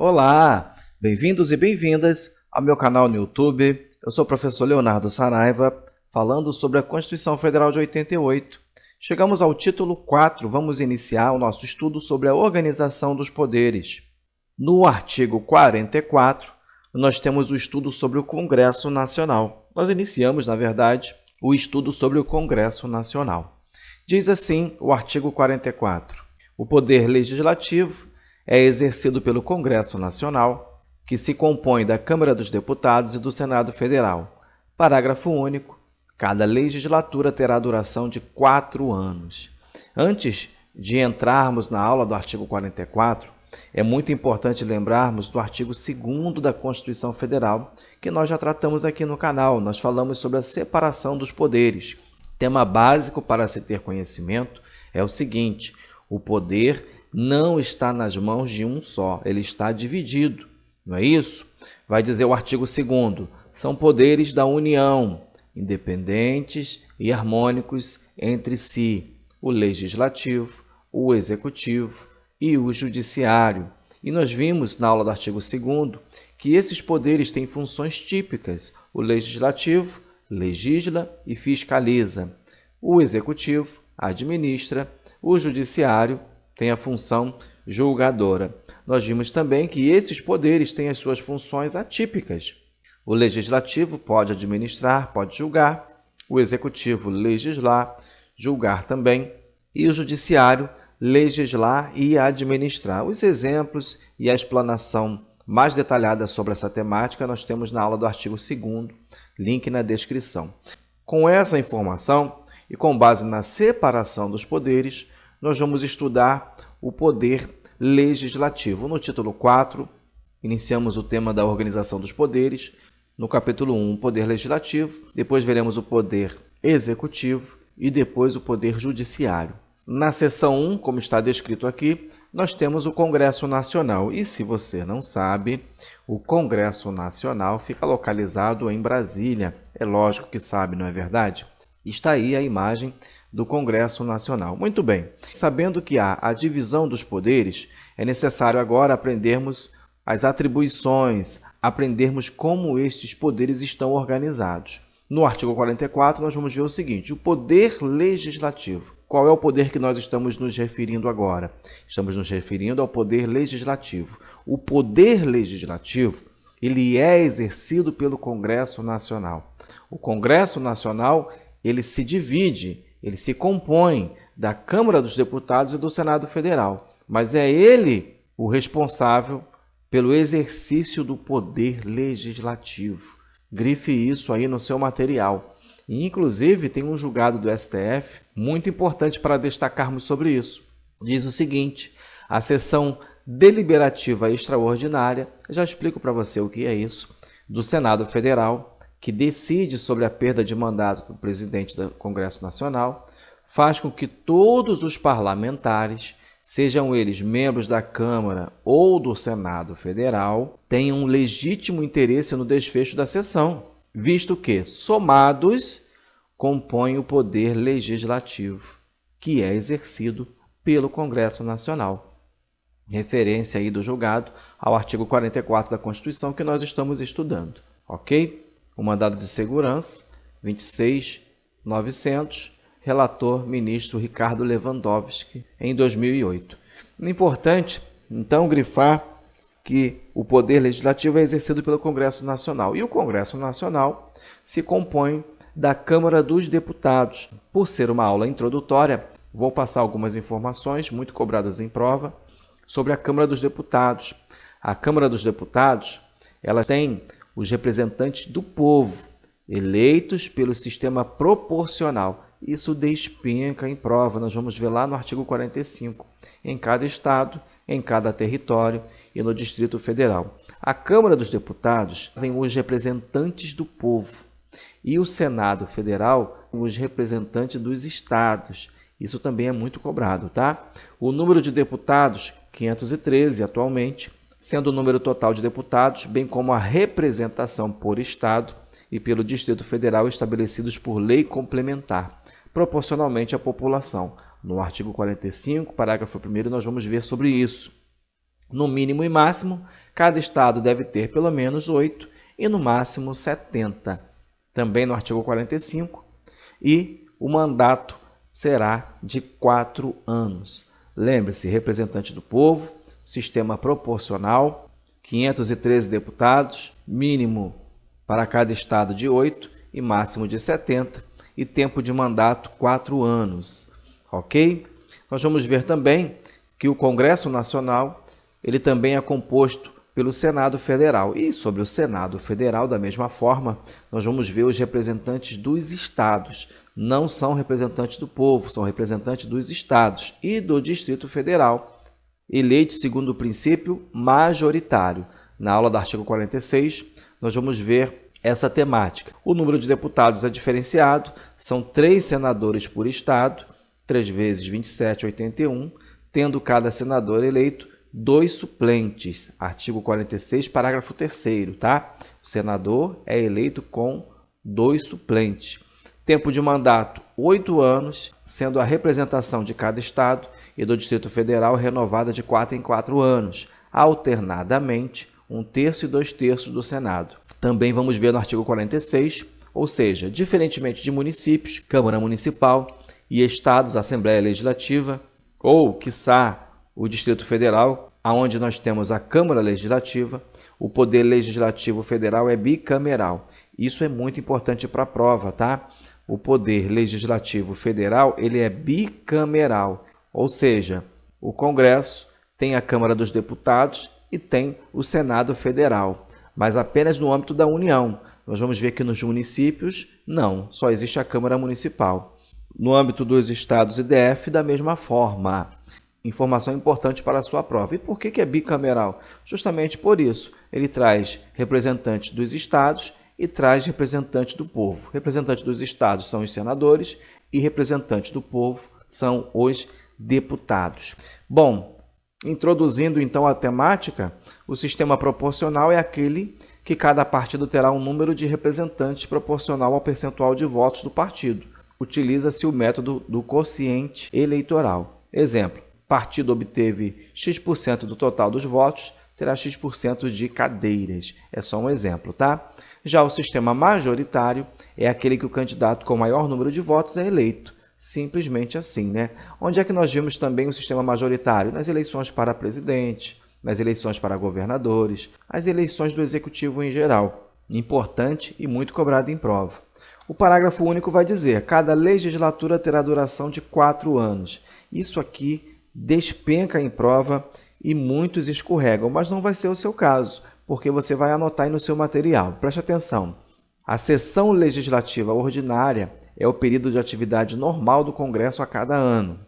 Olá, bem-vindos e bem-vindas ao meu canal no YouTube. Eu sou o professor Leonardo Saraiva, falando sobre a Constituição Federal de 88. Chegamos ao título 4, vamos iniciar o nosso estudo sobre a organização dos poderes. No artigo 44, nós temos o estudo sobre o Congresso Nacional. Nós iniciamos, na verdade, o estudo sobre o Congresso Nacional. Diz assim o artigo 44: o poder legislativo é exercido pelo Congresso Nacional, que se compõe da Câmara dos Deputados e do Senado Federal. Parágrafo único. Cada legislatura terá duração de 4 anos. Antes de entrarmos na aula do artigo 44, é muito importante lembrarmos do artigo 2º da Constituição Federal, que nós já tratamos aqui no canal. Nós falamos sobre a separação dos poderes. Tema básico para se ter conhecimento é o seguinte: o poder não está nas mãos de um só, ele está dividido, não é isso? Vai dizer o artigo 2º, são poderes da União, independentes e harmônicos entre si, o Legislativo, o Executivo e o Judiciário. E nós vimos na aula do artigo 2º que esses poderes têm funções típicas. O Legislativo legisla e fiscaliza, o Executivo administra, o Judiciário tem a função julgadora. Nós vimos também que esses poderes têm as suas funções atípicas. O Legislativo pode administrar, pode julgar, o Executivo legislar, julgar também, e o Judiciário legislar e administrar. Os exemplos e a explanação mais detalhada sobre essa temática nós temos na aula do artigo 2º, link na descrição. Com essa informação e com base na separação dos poderes, nós vamos estudar o poder legislativo. No título 4, iniciamos o tema da organização dos poderes. No capítulo 1, o poder legislativo. Depois veremos o poder executivo e depois o poder judiciário. Na seção 1, como está descrito aqui, nós temos o Congresso Nacional. E se você não sabe, o Congresso Nacional fica localizado em Brasília. É lógico que sabe, não é verdade? Está aí a imagem do Congresso Nacional. Muito bem, sabendo que há a divisão dos poderes, é necessário agora aprendermos as atribuições, aprendermos como estes poderes estão organizados. No artigo 44, nós vamos ver o seguinte: o poder legislativo. Qual é o poder que nós estamos nos referindo agora? Estamos nos referindo ao poder legislativo. O poder legislativo, ele é exercido pelo Congresso Nacional. O Congresso Nacional, ele se divide, ele se compõe da Câmara dos Deputados e do Senado Federal, mas é ele o responsável pelo exercício do poder legislativo. Grife isso aí no seu material. E, inclusive, tem um julgado do STF muito importante para destacarmos sobre isso. Diz o seguinte: a sessão deliberativa extraordinária, já explico para você o que é isso, do Senado Federal, que decide sobre a perda de mandato do presidente do Congresso Nacional, faz com que todos os parlamentares, sejam eles membros da Câmara ou do Senado Federal, tenham um legítimo interesse no desfecho da sessão, visto que, somados, compõem o poder legislativo, que é exercido pelo Congresso Nacional. Referência aí do julgado ao artigo 44 da Constituição que nós estamos estudando, ok? O mandado de segurança, 26.900, relator ministro Ricardo Lewandowski, em 2008. É importante, então, grifar que o poder legislativo é exercido pelo Congresso Nacional. E o Congresso Nacional se compõe da Câmara dos Deputados. Por ser uma aula introdutória, vou passar algumas informações, muito cobradas em prova, sobre a Câmara dos Deputados. A Câmara dos Deputados, ela tem os representantes do povo, eleitos pelo sistema proporcional. Isso despenca em prova, nós vamos ver lá no artigo 45, em cada estado, em cada território e no Distrito Federal. A Câmara dos Deputados tem os representantes do povo e o Senado Federal os representantes dos estados. Isso também é muito cobrado, tá? O número de deputados, 513 atualmente, sendo o número total de deputados, bem como a representação por Estado e pelo Distrito Federal estabelecidos por lei complementar, proporcionalmente à população. No artigo 45, parágrafo 1º, nós vamos ver sobre isso. No mínimo e máximo, cada estado deve ter pelo menos 8 e no máximo 70. Também no artigo 45, e o mandato será de 4 anos. Lembre-se, representante do povo, sistema proporcional, 513 deputados, mínimo para cada estado de 8 e máximo de 70, e tempo de mandato 4 anos, ok? Nós vamos ver também que o Congresso Nacional, ele também é composto pelo Senado Federal. E sobre o Senado Federal, da mesma forma, nós vamos ver os representantes dos estados. Não são representantes do povo, são representantes dos estados e do Distrito Federal, eleitos segundo o princípio majoritário. Na aula do artigo 46, nós vamos ver essa temática. O número de deputados é diferenciado, são 3 senadores por estado, 3 vezes 27, 81, tendo cada senador eleito 2 suplentes. Artigo 46, parágrafo 3º, tá? O senador é eleito com 2 suplentes. Tempo de mandato, 8 anos, sendo a representação de cada estado e do Distrito Federal renovada de 4 em 4 anos, alternadamente 1/3 e 2/3 do Senado. Também vamos ver no artigo 46, ou seja, diferentemente de municípios, Câmara Municipal e estados, Assembleia Legislativa, ou, quiçá, o Distrito Federal, onde nós temos a Câmara Legislativa, o Poder Legislativo Federal é bicameral. Isso é muito importante para a prova, tá? O Poder Legislativo Federal, ele é bicameral, ou seja, o Congresso tem a Câmara dos Deputados e tem o Senado Federal, mas apenas no âmbito da União. Nós vamos ver que nos municípios, não, só existe a Câmara Municipal. No âmbito dos estados e DF, da mesma forma. Informação importante para a sua prova. E por que é bicameral? Justamente por isso. Ele traz representantes dos estados e traz representantes do povo. Representantes dos estados são os senadores e representantes do povo são os deputados. Bom, introduzindo então a temática, o sistema proporcional é aquele que cada partido terá um número de representantes proporcional ao percentual de votos do partido. Utiliza-se o método do quociente eleitoral. Exemplo, partido obteve X% do total dos votos, terá X% de cadeiras. É só um exemplo, tá? Já o sistema majoritário é aquele que o candidato com maior número de votos é eleito. Simplesmente assim, né? Onde é que nós vimos também o sistema majoritário? Nas eleições para presidente, nas eleições para governadores, as eleições do executivo em geral. Importante e muito cobrado em prova. O parágrafo único vai dizer: cada legislatura terá duração de 4 anos. Isso aqui despenca em prova e muitos escorregam, mas não vai ser o seu caso, porque você vai anotar aí no seu material. Preste atenção. A sessão legislativa ordinária é o período de atividade normal do Congresso a cada ano.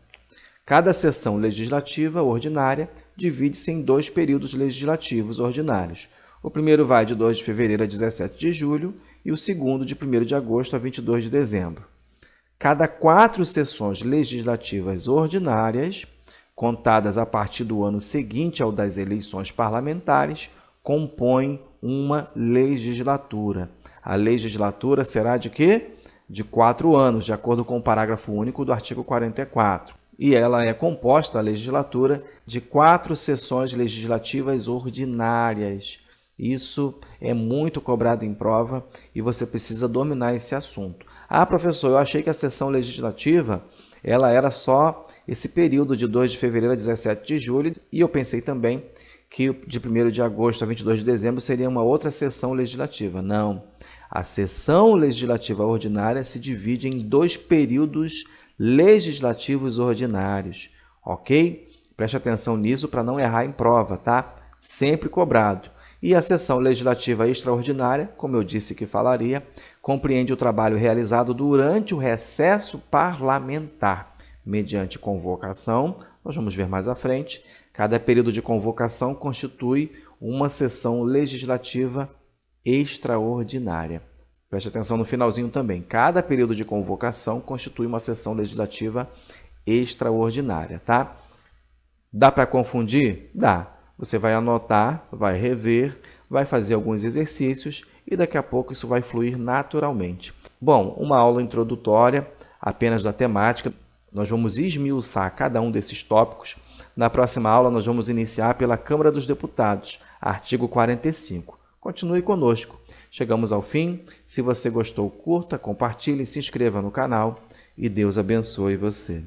Cada sessão legislativa ordinária divide-se em 2 períodos legislativos ordinários. O primeiro vai de 2 de fevereiro a 17 de julho e o segundo de 1º de agosto a 22 de dezembro. Cada 4 sessões legislativas ordinárias, contadas a partir do ano seguinte ao das eleições parlamentares, compõem uma legislatura. A legislatura será de quê? De 4 anos, de acordo com o parágrafo único do artigo 44. E ela é composta, a legislatura, de 4 sessões legislativas ordinárias. Isso é muito cobrado em prova e você precisa dominar esse assunto. Ah, professor, eu achei que a sessão legislativa ela era só esse período de 2 de fevereiro a 17 de julho e eu pensei também que de 1º de agosto a 22 de dezembro seria uma outra sessão legislativa. Não. A sessão legislativa ordinária se divide em 2 períodos legislativos ordinários, ok? Preste atenção nisso para não errar em prova, tá? Sempre cobrado. E a sessão legislativa extraordinária, como eu disse que falaria, compreende o trabalho realizado durante o recesso parlamentar, mediante convocação. Nós vamos ver mais à frente. Cada período de convocação constitui uma sessão legislativa extraordinária. Preste atenção no finalzinho também. Cada período de convocação constitui uma sessão legislativa extraordinária, tá? Dá para confundir? Dá. Você vai anotar, vai rever, vai fazer alguns exercícios e daqui a pouco isso vai fluir naturalmente. Bom, uma aula introdutória apenas da temática. Nós vamos esmiuçar cada um desses tópicos Na próxima aula, nós vamos iniciar pela Câmara dos Deputados, artigo 45. Continue conosco. Chegamos ao fim. Se você gostou, curta, compartilhe, se inscreva no canal e Deus abençoe você.